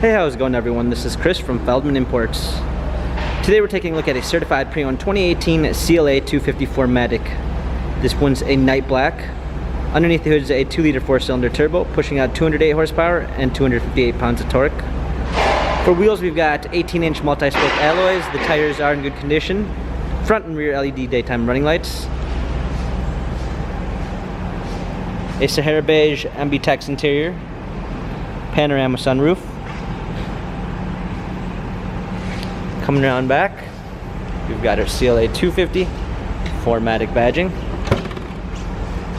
Hey, how's it going everyone? This is Chris from Feldmann Imports. Today we're taking a look at a certified pre-owned 2018 CLA 250 4MATIC. This one's a night black. Underneath the hood is a 2-liter 4-cylinder turbo, pushing out 208 horsepower and 258 pounds of torque. For wheels, we've got 18-inch multi-spoke alloys. The tires are in good condition. Front and rear LED daytime running lights. A Sahara beige MB-Tex interior. Panorama sunroof. Coming around back, we've got our CLA 250 4MATIC badging.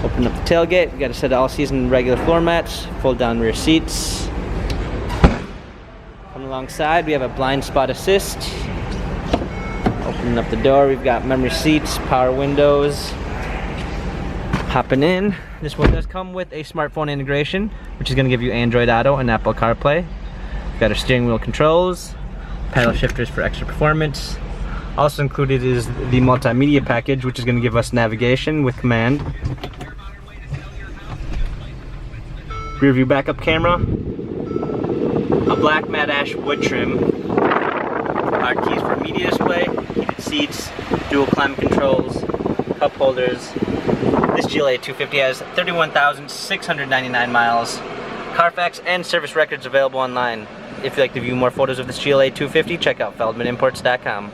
Open up the tailgate. We've got a set of all-season regular floor mats, fold-down rear seats. Coming alongside, we have a blind spot assist. Opening up the door, we've got memory seats, power windows. Hopping in, this one does come with a smartphone integration, which is going to give you Android Auto and Apple CarPlay. We've got our steering wheel controls, paddle shifters for extra performance. Also included is the multimedia package, which is going to give us navigation with command. Rear view backup camera. A black matte ash wood trim. Our keys for media display, heated seats, dual climate controls, cup holders. This GLA 250 has 31,699 miles. Carfax and service records available online. If you'd like to view more photos of this GLA 250, check out feldmanimports.com.